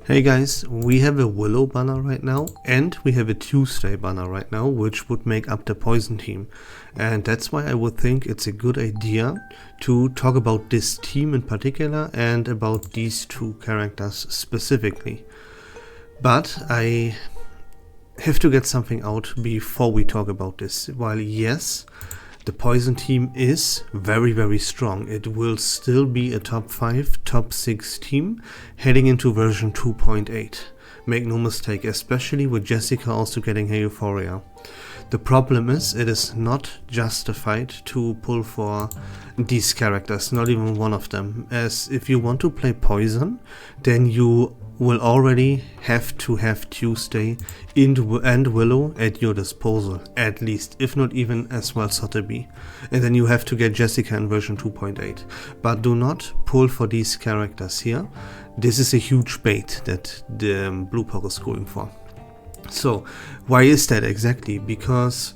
Hey guys, we have a Willow banner right now and we have a Tuesday banner right now, which would make up the poison team. And that's why I would think it's a good idea to talk about this team in particular and about these two characters specifically. But I have to get something out before we talk about this. While yes, the poison team is very strong, it will still be a top 5, top 6 team heading into version 2.8. Make no mistake, especially with Jessica also getting her Euphoria. The problem is, it is not justified to pull for these characters, not even one of them, as if you want to play poison, then you will already have to have Tuesday and Willow at your disposal, at least, if not even as well Sotheby. And then you have to get Jessica in version 2.8. But do not pull for these characters here. This is a huge bait that the Blue Puck is going for. So, why is that exactly? Because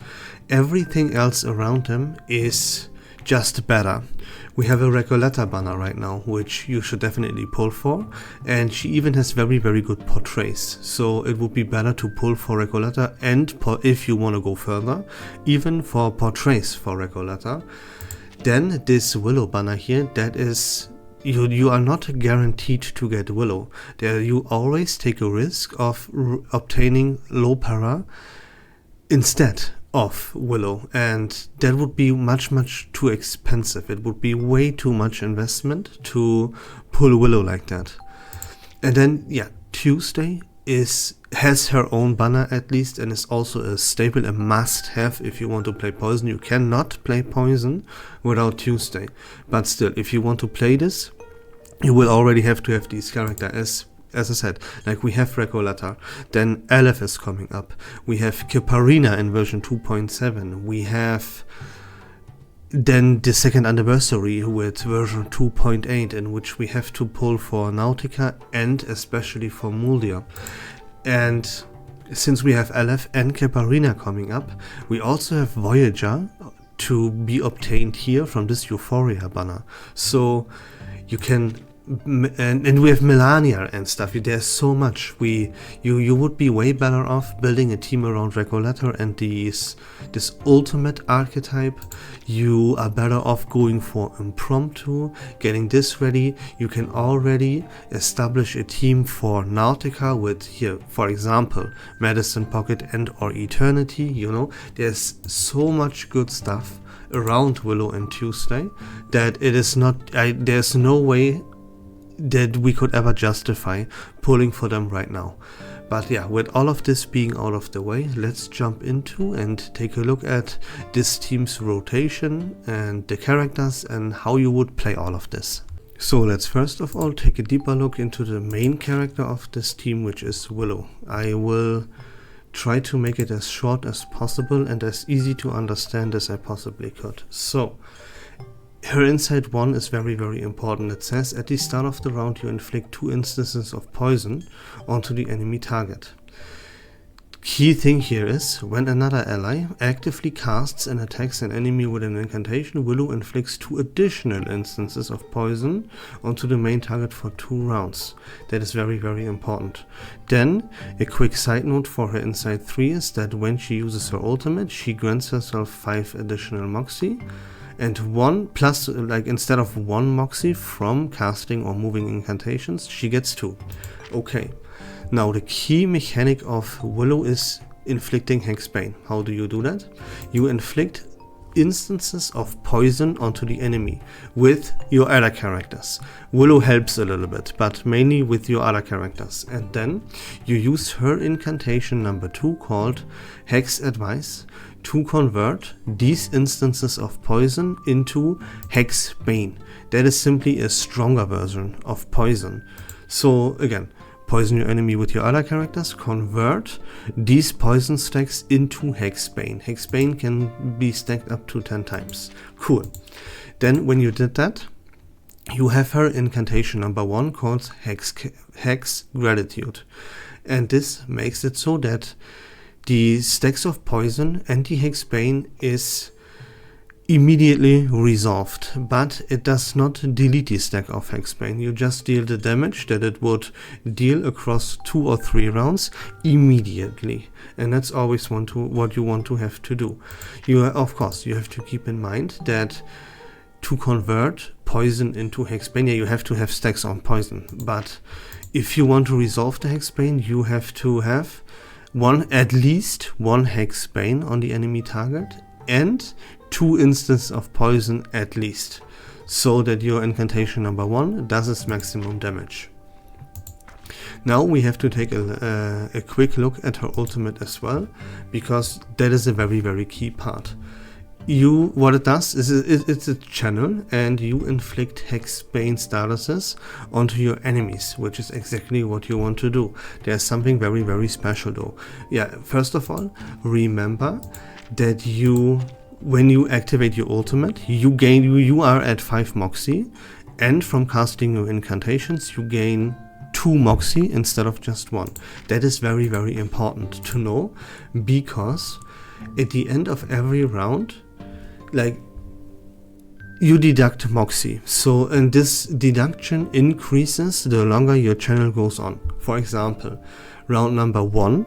everything else around them is just better. We have a Recoleta banner right now, which you should definitely pull for, and she even has very good portraits, so it would be better to pull for Recoleta and if you want to go further, even for portraits for Recoleta. Then this Willow banner here, that is, you are not guaranteed to get Willow. There you always take a risk of obtaining low para instead of Willow, and that would be much too expensive. It would be way too much investment to pull Willow like that. And then yeah, Tuesday has her own banner at least, and is also a staple, a must have if you want to play poison. You cannot play poison without Tuesday, but still, if you want to play this, you will already have to have these characters. As I said, like we have Recoleta, then Aleph is coming up, we have Kakania in version 2.7, we have then the second anniversary with version 2.8, in which we have to pull for Nautica and especially for Muldia. And since we have Aleph and Kakania coming up, we also have Voyager to be obtained here from this Euphoria banner. So you can, and we have Melania and stuff. There's so much. You would be way better off building a team around Recoleta and this ultimate archetype. You are better off going for impromptu, getting this ready. You can already establish a team for Nautica with here, for example, Medicine Pocket and or Eternity. You know, there's so much good stuff around Willow and Tuesday that it is not. There's no way that we could ever justify pulling for them right now. But yeah, with all of this being out of the way, let's jump into and take a look at this team's rotation and the characters and how you would play all of this. So let's first of all take a deeper look into the main character of this team, which is Willow. I will try to make it as short as possible and as easy to understand as I possibly could. So her Insight 1 is very important. It says at the start of the round you inflict 2 instances of poison onto the enemy target. Key thing here is, when another ally actively casts and attacks an enemy with an incantation, Willow inflicts 2 additional instances of poison onto the main target for 2 rounds. That is very important. Then, a quick side note for her Insight 3 is that when she uses her ultimate, she grants herself 5 additional Moxie. And 1 plus, like instead of 1 Moxie from casting or moving incantations, she gets 2. Okay, now the key mechanic of Willow is inflicting Hexbane. How do you do that? You inflict instances of poison onto the enemy with your other characters. Willow helps a little bit, but mainly with your other characters. And then you use her incantation number 2 called Hex Advice to convert these instances of poison into Hexbane. That is simply a stronger version of poison. So again, poison your enemy with your other characters, convert these poison stacks into Hexbane. Hexbane can be stacked up to 10 times. Cool. Then when you did that, you have her incantation number 1 called Hex Gratitude. And this makes it so that the stacks of poison and the Hexbane is immediately resolved, but it does not delete the stack of Hexbane. You just deal the damage that it would deal across 2 or 3 rounds immediately, and that's always what you want to have to do. Of course, you have to keep in mind that to convert poison into Hexbane, you have to have stacks on poison, but if you want to resolve the Hexbane, you have to have at least one Hexbane on the enemy target and 2 instances of poison at least, so that your incantation number 1 does its maximum damage. Now we have to take a quick look at her ultimate as well, because that is a very, very key part. What it does is it's a channel, and you inflict Hexbane statuses onto your enemies, which is exactly what you want to do. There's something very, very special though. Yeah, first of all, remember that when you activate your ultimate, you are at 5 Moxie, and from casting your incantations you gain 2 Moxie instead of just 1. That is very, very important to know, because at the end of every round, you deduct Moxie. And this deduction increases the longer your channel goes on. For example, round number 1,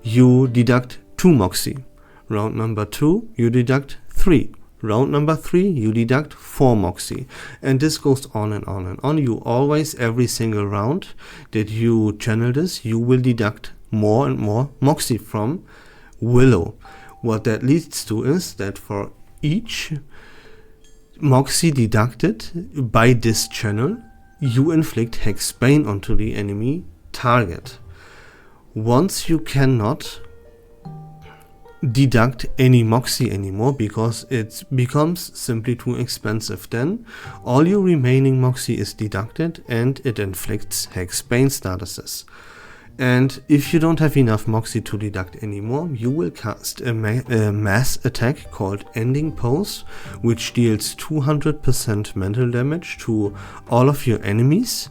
you deduct 2 Moxie. Round number 2, you deduct 3. Round number 3, you deduct 4 Moxie. And this goes on and on and on. You always, every single round that you channel this, you will deduct more and more Moxie from Willow. What that leads to is that for each Moxie deducted by this channel, you inflict Hexbane onto the enemy target. Once you cannot deduct any Moxie anymore because it becomes simply too expensive, then all your remaining Moxie is deducted and it inflicts Hexbane statuses. And if you don't have enough Moxie to deduct anymore, you will cast a mass attack called Ending Pose, which deals 200% mental damage to all of your enemies,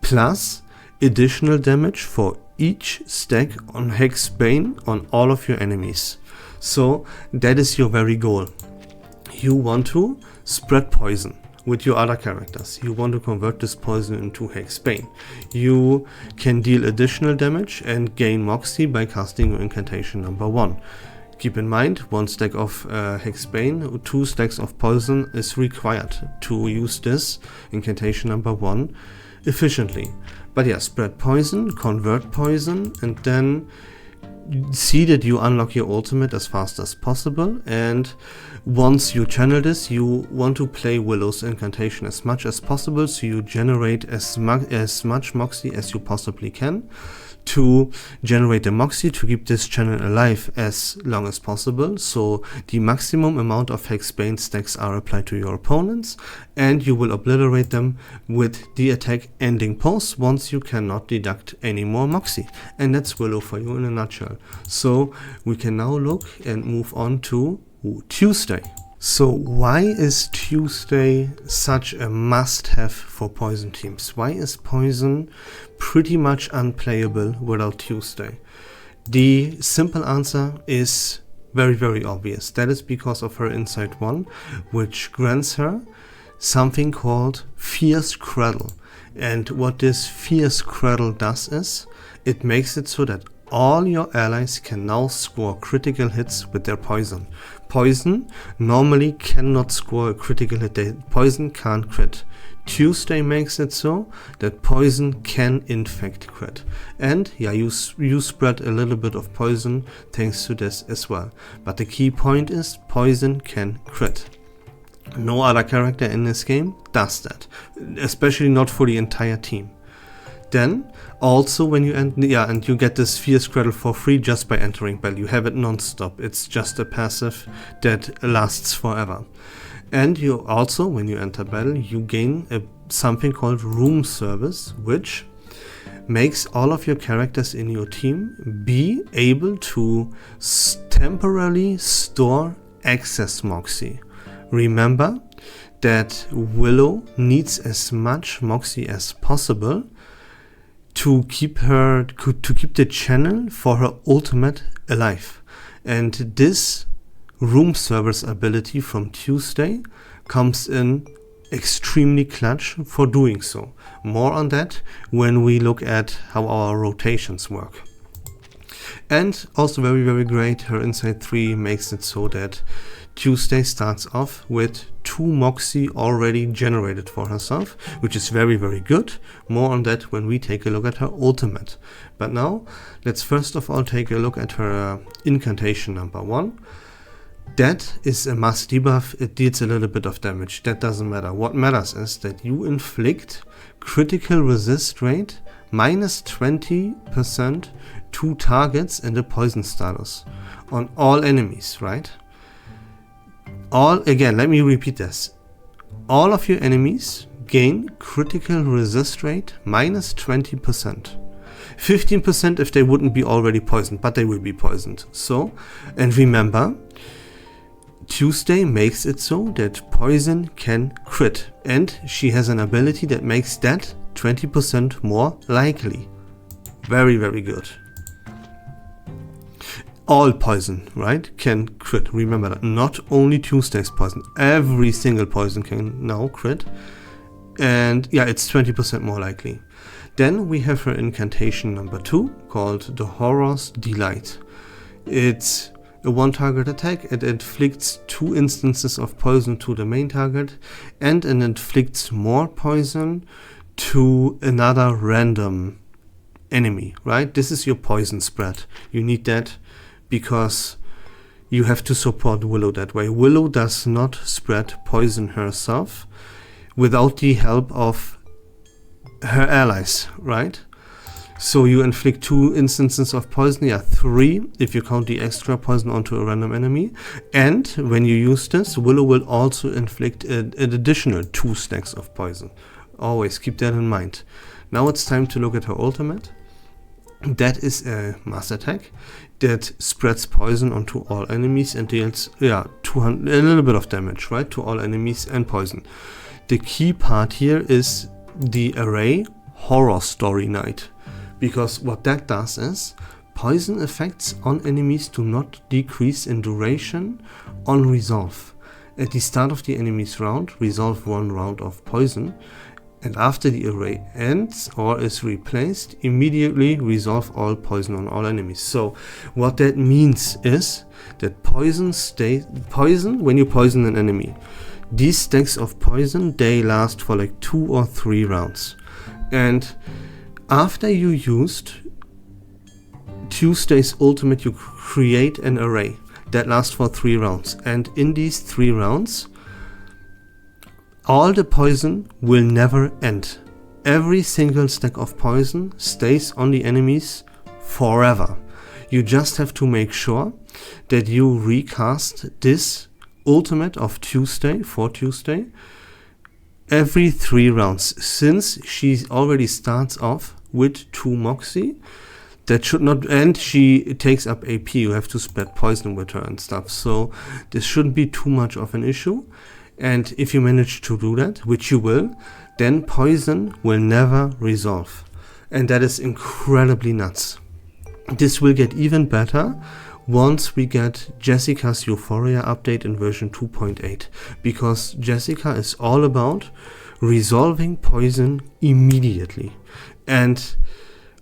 plus additional damage for each stack on Hexbane on all of your enemies. So that is your very goal. You want to spread poison with your other characters. You want to convert this poison into Hexbane. You can deal additional damage and gain Moxie by casting your incantation number 1. Keep in mind, 1 stack of Hexbane, 2 stacks of poison is required to use this incantation number 1 efficiently. But yeah, spread poison, convert poison, and then see that you unlock your ultimate as fast as possible. And once you channel this, you want to play Willow's incantation as much as possible, so you generate as much Moxie as you possibly can to generate the Moxie to keep this channel alive as long as possible, so the maximum amount of Hexbane stacks are applied to your opponents, and you will obliterate them with the attack Ending Pose once you cannot deduct any more Moxie. And that's Willow for you in a nutshell. So we can now look and move on to Tuesday. So why is Tuesday such a must-have for poison teams? Why is poison pretty much unplayable without Tuesday? The simple answer is very, very obvious. That is because of her Insight 1, which grants her something called Fierce Cradle. And what this Fierce Cradle does is, it makes it so that all your allies can now score critical hits with their poison. Poison normally cannot score a critical hit. Poison can't crit. Tuesday makes it so that poison can in fact crit. And yeah, you spread a little bit of poison thanks to this as well. But the key point is poison can crit. No other character in this game does that, especially not for the entire team. Then also when you and you get this Fierce Cradle for free just by entering battle. You have it non-stop. It's just a passive that lasts forever. And you also, when you enter battle, you gain something called Room Service, which makes all of your characters in your team be able to temporarily store excess Moxie. Remember that Willow needs as much Moxie as possible to keep the channel for her ultimate alive. And this room service ability from Tuesday comes in extremely clutch for doing so. More on that when we look at how our rotations work. And also very, very great, her Insight 3 makes it so that Tuesday starts off with 2 Moxie already generated for herself, which is very, very good. More on that when we take a look at her ultimate. But now, let's first of all take a look at her incantation number 1. That is a must debuff. It deals a little bit of damage. That doesn't matter. What matters is that you inflict critical resist rate minus 20% to targets in the poison status on all enemies, right? Again, let me repeat this. All of your enemies gain critical resist rate minus 20%. 15% if they wouldn't be already poisoned, but they will be poisoned. So, and remember, Tuesday makes it so that poison can crit, and she has an ability that makes that 20% more likely. Very, very good. All poison, right, can crit. Remember that. Not only Tuesday's poison. Every single poison can now crit. And yeah, it's 20% more likely. Then we have her incantation number 2 called the Horror's Delight. It's a 1-target attack. It inflicts 2 instances of poison to the main target, and it inflicts more poison to another random enemy, right? This is your poison spread. You need that because you have to support Willow that way. Willow does not spread poison herself without the help of her allies, right? So you inflict 2 instances of poison, yeah, 3 if you count the extra poison onto a random enemy. And when you use this, Willow will also inflict an additional 2 stacks of poison. Always keep that in mind. Now it's time to look at her ultimate. That is a mass attack that spreads poison onto all enemies and deals, yeah, a little bit of damage, right, to all enemies and poison. The key part here is the array Horror Story Night, because what that does is poison effects on enemies do not decrease in duration on resolve. At the start of the enemy's round, resolve 1 round of poison, and after the array ends or is replaced, immediately resolve all poison on all enemies. So what that means is that when you poison an enemy, these stacks of poison, they last for like 2 or 3 rounds. And after you used Tuesday's ultimate, you create an array that lasts for 3 rounds. And in these 3 rounds, all the poison will never end. Every single stack of poison stays on the enemies forever. You just have to make sure that you recast this ultimate of Tuesday for Tuesday every 3 rounds. Since she already starts off with 2 Moxie, that should not, and she takes up AP, you have to spread poison with her and stuff. So this shouldn't be too much of an issue. And if you manage to do that, which you will, then poison will never resolve. And that is incredibly nuts. This will get even better once we get Jessica's Euphoria update in version 2.8. Because Jessica is all about resolving poison immediately. And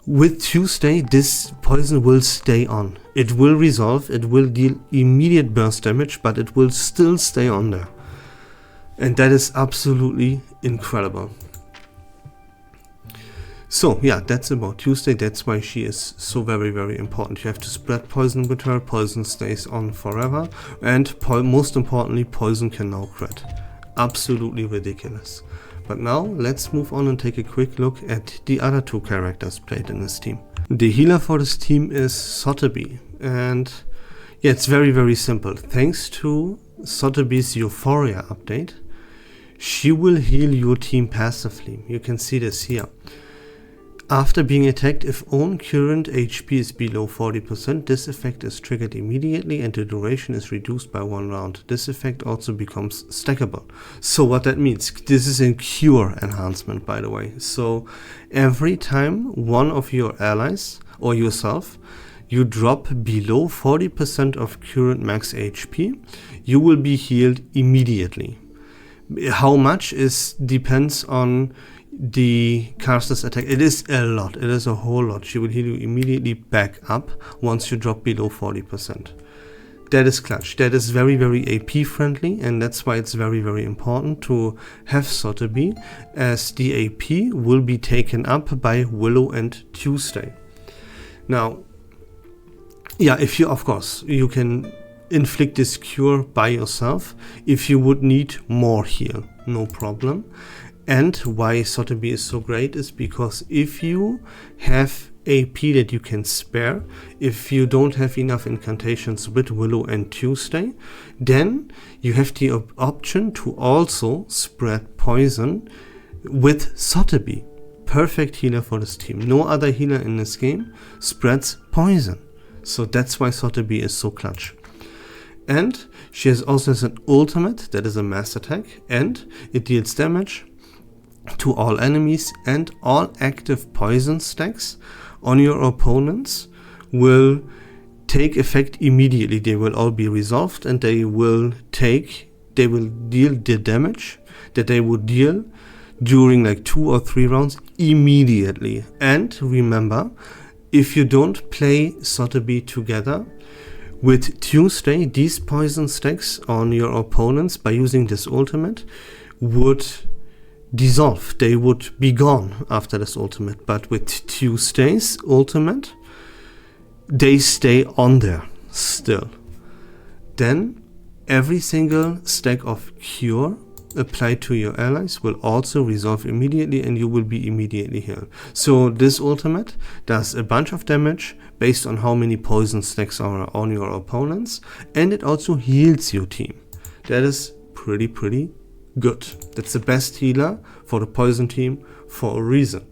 with Tuesday, this poison will stay on. It will resolve, it will deal immediate burst damage, but it will still stay on there. And that is absolutely incredible. So yeah, that's about Tuesday. That's why she is so very, very important. You have to spread poison with her. Poison stays on forever. And most importantly, poison can now crit. Absolutely ridiculous. But now let's move on and take a quick look at the other 2 characters played in this team. The healer for this team is Sotheby. And yeah, it's very, very simple. Thanks to Sotheby's Euphoria update, she will heal your team passively. You can see this here. After being attacked, if own current HP is below 40%, this effect is triggered immediately and the duration is reduced by 1 round. This effect also becomes stackable. So what that means, this is a cure enhancement, by the way. So every time one of your allies or yourself you drop below 40% of current max HP, you will be healed immediately. How much depends on the caster's attack. It is a lot, it is a whole lot. She will heal you immediately back up once you drop below 40%. That is clutch. That is very, very AP friendly, and that's why it's very, very important to have Sotheby, as the AP will be taken up by Willow and Tuesday. Now, yeah, if you, of course, you can inflict this cure by yourself if you would need more heal, no problem. And why Sotheby is so great is because if you have AP that you can spare, if you don't have enough incantations with Willow and Tuesday, then you have the option to also spread poison with Sotheby. Perfect healer for this team. No other healer in this game spreads poison. So that's why Sotheby is so clutch. And she also has an ultimate that is a mass attack, and it deals damage to all enemies, and all active poison stacks on your opponents will take effect immediately. They will all be resolved, and they will deal the damage that they would deal during like 2 or 3 rounds immediately. And remember, if you don't play Sotheby together with Tuesday, these poison stacks on your opponents by using this ultimate would dissolve. They would be gone after this ultimate. But with Tuesday's ultimate, they stay on there still. Then every single stack of cure applied to your allies will also resolve immediately, and you will be immediately healed. So this ultimate does a bunch of damage based on how many poison stacks are on your opponents, and it also heals your team. That is pretty good. That's the best healer for the poison team for a reason.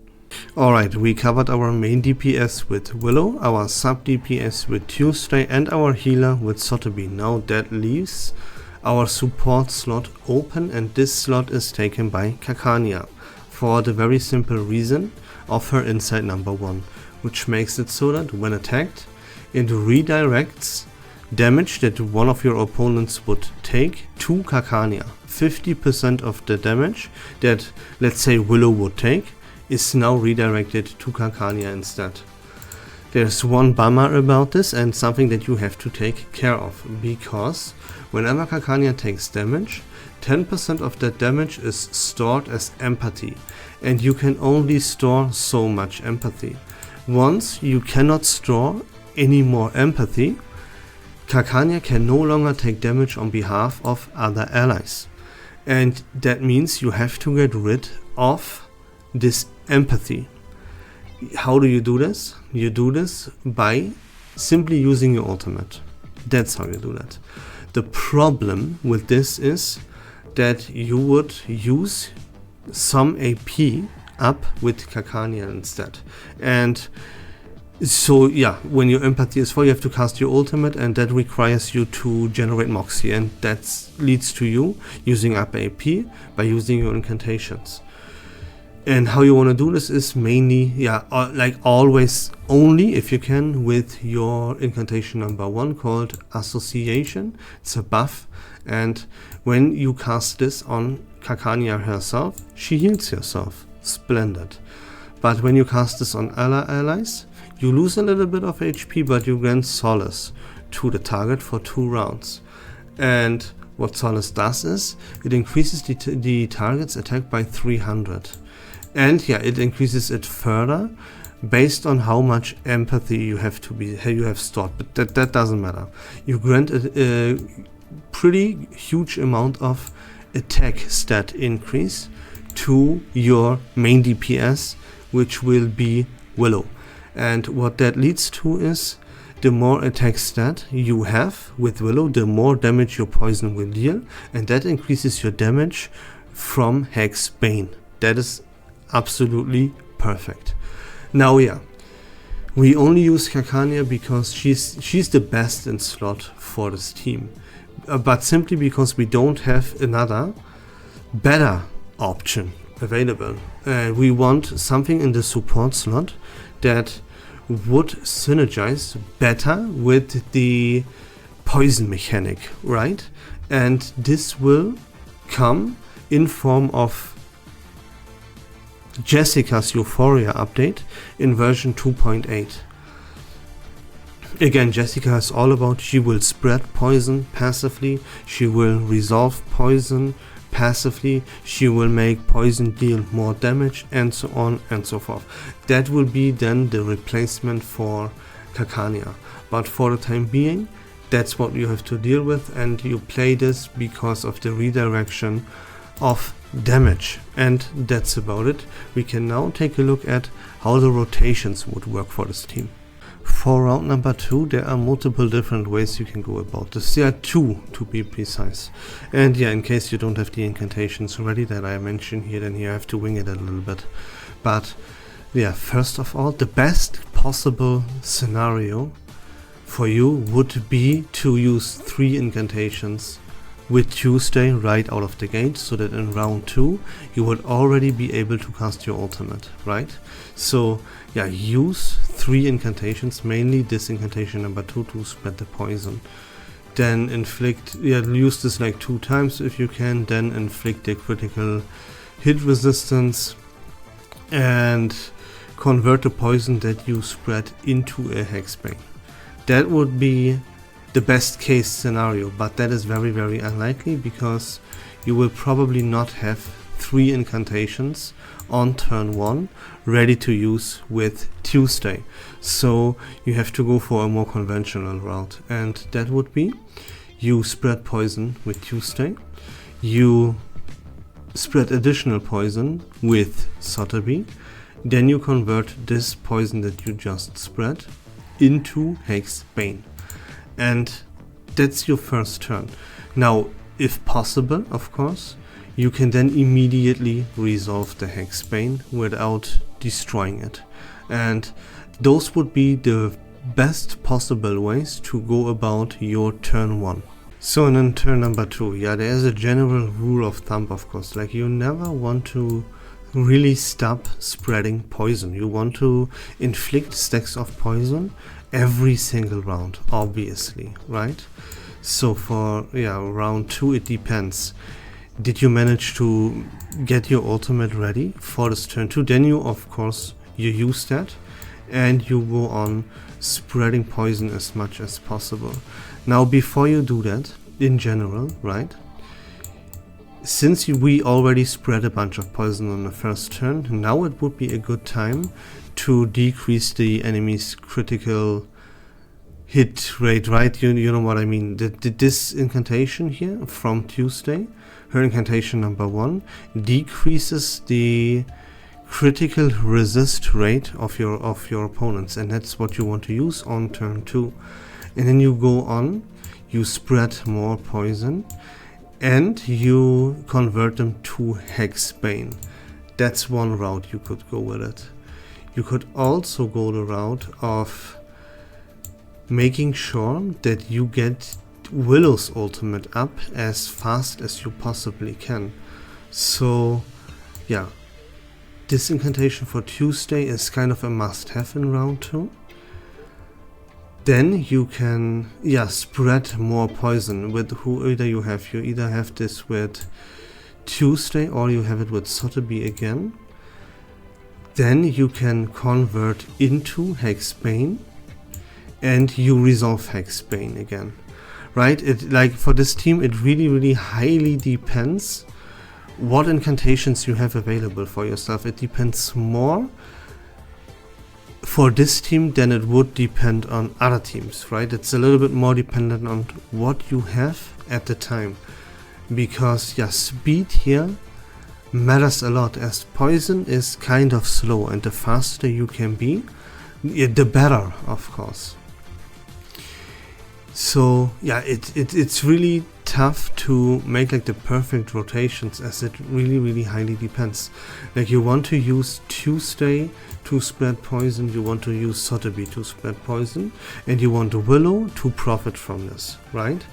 Alright, we covered our main DPS with Willow, our sub DPS with Tuesday, and our healer with Sotheby. Now that leaves our support slot open, and this slot is taken by Kakania for the very simple reason of her insight number 1, which makes it so that when attacked, it redirects damage that one of your opponents would take to Kakania. 50% of the damage that, let's say, Willow would take is now redirected to Kakania instead. There's one bummer about this, and something that you have to take care of, because whenever Kakania takes damage, 10% of that damage is stored as empathy, and you can only store so much empathy. Once you cannot store any more empathy, Kakania can no longer take damage on behalf of other allies. And that means you have to get rid of this empathy. How do you do this? You do this by simply using your ultimate. That's how you do that. The problem with this is that you would use some AP up with Kakania instead. And so yeah, when your empathy is full, you have to cast your ultimate, and that requires you to generate Moxie, and that leads to you using up AP by using your incantations. And how you want to do this is mainly, like always, only if you can, with your incantation number 1 called Association. It's a buff, and when you cast this on Kakania herself, she heals herself. Splendid. But when you cast this on allies, you lose a little bit of HP, but you grant Solace to the target for 2 rounds. And what Solace does is, it increases the target's attack by 300. And yeah, it increases it further based on how much empathy you have stored, but that doesn't matter. You grant a pretty huge amount of attack stat increase to your main DPS, which will be Willow. And what that leads to is, the more attack stat you have with Willow, the more damage your poison will deal, and that increases your damage from Hex Bane. That is absolutely perfect. Now yeah, we only use Kakania because she's the best in slot for this team, but simply because we don't have another better option available. We want something in the support slot that would synergize better with the poison mechanic, right? And this will come in form of Jessica's Euphoria update in version 2.8. Again, Jessica is all about, she will spread poison passively, she will resolve poison passively, she will make poison deal more damage, and so on and so forth. That will be then the replacement for Kakania. But for the time being, that's what you have to deal with, and you play this because of the redirection of damage. And that's about it. We can now take a look at how the rotations would work for this team. For round number 2, there are multiple different ways you can go about this. There are 2 to be precise. And yeah, in case you don't have the incantations ready that I mentioned here, then you have to wing it a little bit. But yeah, first of all, the best possible scenario for you would be to use 3 incantations with Tuesday right out of the gate, so that in round 2 you would already be able to cast your ultimate, right? So yeah, use 3 incantations, mainly this incantation number 2 to spread the poison. Then inflict, yeah, use this like 2 times if you can, then inflict the critical hit resistance and convert the poison that you spread into a hexbane. That would be the best case scenario, but that is very, very unlikely because you will probably not have 3 incantations on turn 1 ready to use with Tuesday. So you have to go for a more conventional route, and that would be you spread poison with Tuesday, you spread additional poison with Sotheby, then you convert this poison that you just spread into Hexbane. And that's your first turn. Now, if possible, of course, you can then immediately resolve the Hexbane without destroying it. And those would be the best possible ways to go about your turn 1. So, and then turn number 2, yeah, there's a general rule of thumb, of course, like you never want to really stop spreading poison. You want to inflict stacks of poison every single round, obviously, right? So for round 2, it depends. Did you manage to get your ultimate ready for this turn 2? Then you, of course, you use that and you go on spreading poison as much as possible. Now, before you do that, in general, right, since we already spread a bunch of poison on the first turn, now it would be a good time to decrease the enemy's critical hit rate, right? You know what I mean. This incantation here from Tuesday, her incantation number 1, decreases the critical resist rate of your opponents, and that's what you want to use on turn 2. And then you go on, you spread more poison, and you convert them to Hexbane. That's one route you could go with it. You could also go the route of making sure that you get Willow's ultimate up as fast as you possibly can. So yeah, this incantation for Tuesday is kind of a must-have in round 2. Then you can spread more poison with whoever you have. You either have this with Tuesday or you have it with Sotheby again. Then you can convert into Hexbane and you resolve Hexbane again, right? It, like for this team, it really highly depends what incantations you have available for yourself. It depends more for this team than it would depend on other teams, right? It's a little bit more dependent on what you have at the time, because speed here matters a lot, as poison is kind of slow, and the faster you can be, the better, of course. So it's really tough to make like the perfect rotations, as it really highly depends. Like you want to use Tuesday to spread poison, you want to use Sotheby to spread poison, and you want Willow to profit from this, right?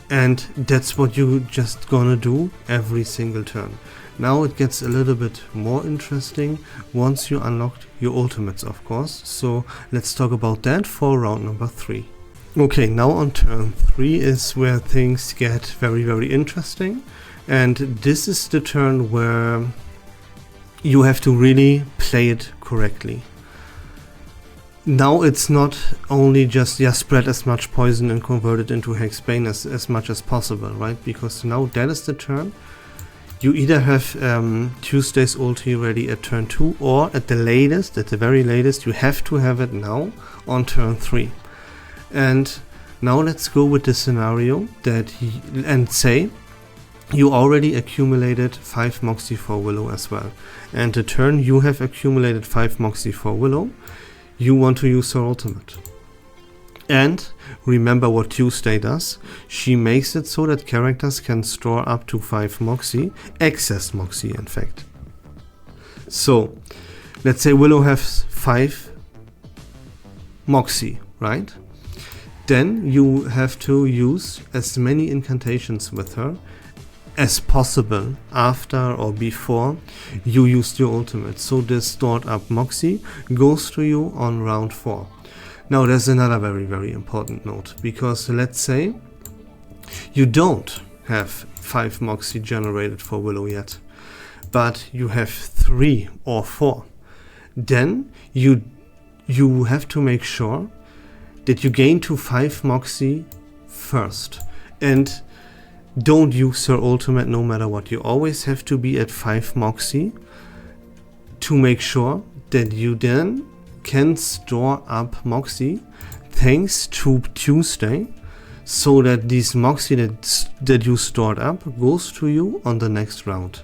And that's what you just gonna do every single turn. Now it gets a little bit more interesting once you unlocked your ultimates, of course. So let's talk about that for round number 3. Okay, now on turn 3 is where things get very interesting, and this is the turn where you have to really play it correctly. Now it's not only just spread as much poison and convert it into Hexbane as much as possible, right? Because now that is the turn. You either have Tuesday's ulti ready at turn 2, or at the latest, at the very latest, you have to have it now on turn 3. And now let's go with the scenario and say you already accumulated 5 Moxie for Willow as well. And the turn you have accumulated 5 Moxie for Willow, you want to use her ultimate. And remember what Tuesday does. She makes it so that characters can store up to 5 Moxie, excess Moxie in fact. So let's say Willow has 5 Moxie, right? Then you have to use as many incantations with her as possible after or before you used your ultimate. So this stored up Moxie goes to you on round 4. Now there's another very important note, because let's say you don't have 5 Moxie generated for Willow yet, but you have 3 or 4. Then you have to make sure that you gain to 5 Moxie first, and don't use her ultimate no matter what. You always have to be at 5 Moxie to make sure that you then can store up Moxie thanks to Tuesday, so that these Moxie that you stored up goes to you on the next round.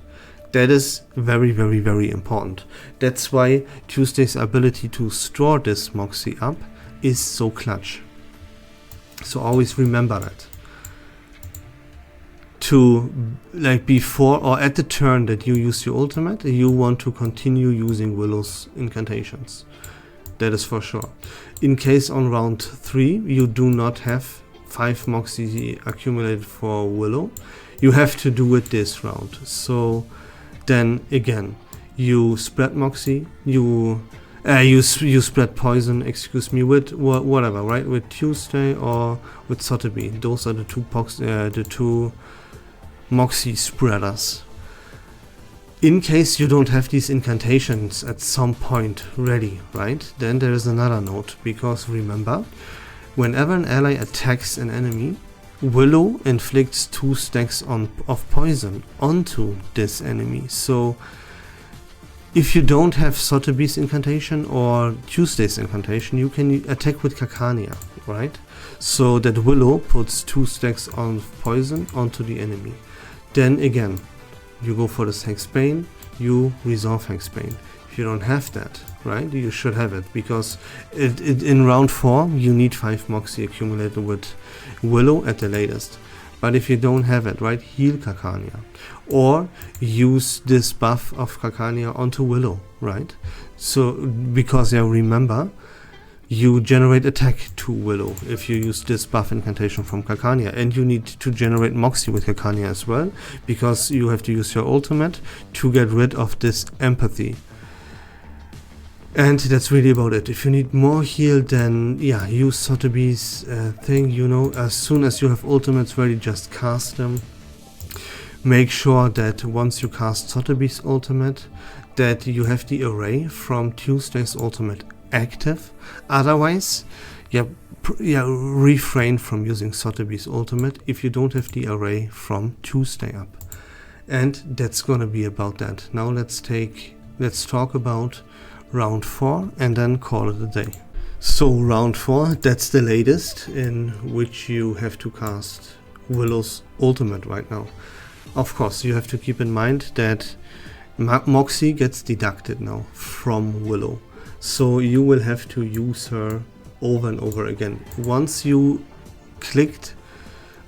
That is very important. That's why Tuesday's ability to store this Moxie up is so clutch. So always remember that. To like before or at the turn that you use your ultimate, you want to continue using Willow's incantations. That is for sure. In case on round 3 you do not have 5 Moxie accumulated for Willow, you have to do it this round. So then again, you spread Moxie, you spread poison, excuse me, with whatever, right? With Tuesday or with Sotheby. Those are the two Moxie spreaders. In case you don't have these incantations at some point ready, right? Then there is another note, because remember, whenever an ally attacks an enemy, Willow inflicts 2 stacks of poison onto this enemy. So if you don't have Sotheby's incantation or Tuesday's incantation, you can attack with Kakania, right? So that Willow puts 2 stacks of poison onto the enemy. Then again, you go for this Hexbane, you resolve Hexbane. If you don't have that, right, you should have it, because in round 4 you need 5 Moxie accumulated with Willow at the latest. But if you don't have it, right, heal Kakania. Or use this buff of Kakania onto Willow, right? So, because remember, you generate attack to Willow if you use this buff incantation from Kakania. And you need to generate Moxie with Kakania as well, because you have to use your ultimate to get rid of this empathy. And that's really about it. If you need more heal, then yeah, use Sotheby's thing, you know, as soon as you have ultimates ready, just cast them. Make sure that once you cast Sotheby's ultimate, that you have the array from Tuesday's ultimate active. Otherwise, refrain from using Sotheby's ultimate if you don't have the array from Tuesday up. And that's gonna be about that. Now let's talk about round 4 and then call it a day. So round 4, that's the latest in which you have to cast Willow's ultimate right now. Of course, you have to keep in mind that Moxie gets deducted now from Willow. So you will have to use her over and over again. Once you clicked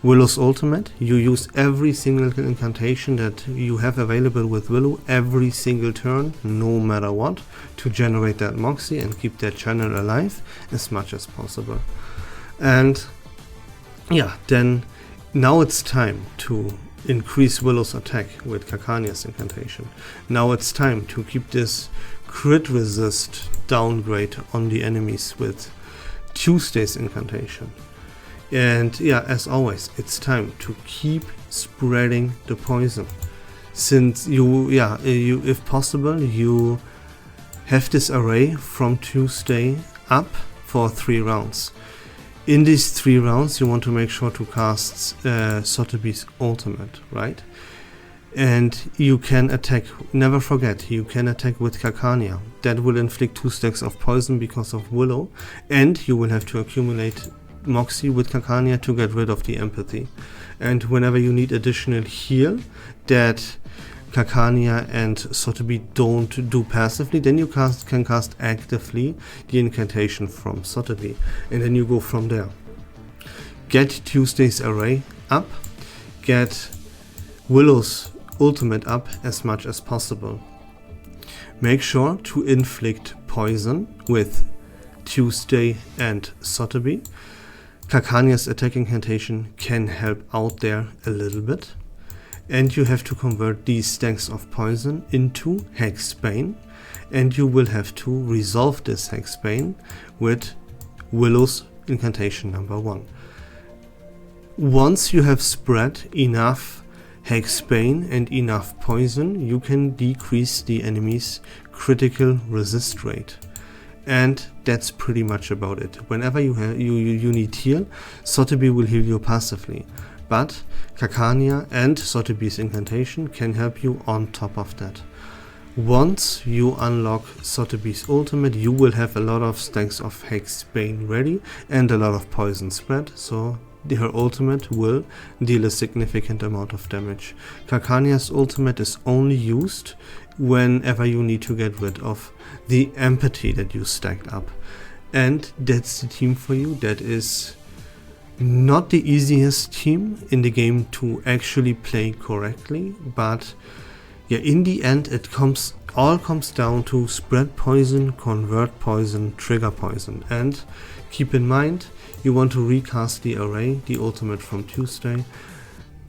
Willow's ultimate, you use every single incantation that you have available with Willow every single turn, no matter what, to generate that Moxie and keep that channel alive as much as possible. And yeah, then now it's time to increase Willow's attack with Kakania's incantation. Now it's time to keep this crit resist downgrade on the enemies with Tuesday's incantation. And yeah, as always, it's time to keep spreading the poison. Since if possible, you have this array from Tuesday up for 3 rounds. In these 3 rounds, you want to make sure to cast Sotheby's ultimate, right? And you can attack, never forget, you can attack with Kakania. That will inflict 2 stacks of poison because of Willow, and you will have to accumulate Moxie with Kakania to get rid of the empathy. And whenever you need additional heal that Kakania and Sotheby don't do passively, then you can cast actively the incantation from Sotheby, and then you go from there. Get Tuesday's array up, get Willow's ultimate up as much as possible. Make sure to inflict poison with Tuesday and Sotheby. Kakania's attack incantation can help out there a little bit. And you have to convert these stacks of poison into Hexbane, and you will have to resolve this Hexbane with Willow's incantation number 1. Once you have spread enough Hexbane and enough poison, you can decrease the enemy's critical resist rate. And that's pretty much about it. Whenever you need heal, Sotheby will heal you passively. But Kakania and Sotheby's incantation can help you on top of that. Once you unlock Sotheby's ultimate, you will have a lot of stacks of Hexbane ready and a lot of poison spread, so her ultimate will deal a significant amount of damage. Kakania's ultimate is only used whenever you need to get rid of the empathy that you stacked up. And that's the team for you. That is not the easiest team in the game to actually play correctly, but yeah, in the end it all comes down to spread poison, convert poison, trigger poison. And keep in mind, you want to recast the array, the ultimate from Tuesday,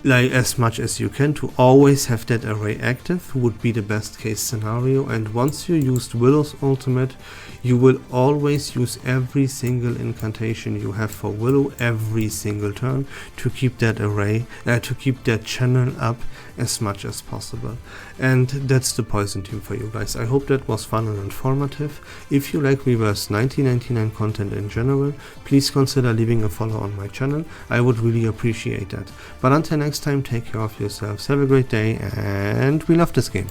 like as much as you can. To always have that array active would be the best case scenario. And once you used Willow's ultimate, you will always use every single incantation you have for Willow every single turn to keep that array, to keep that channel up as much as possible. And that's the poison team for you guys. I hope that was fun and informative. If you like Reverse1999 content in general, please consider leaving a follow on my channel. I would really appreciate that. But until next time, take care of yourselves, have a great day, and we love this game.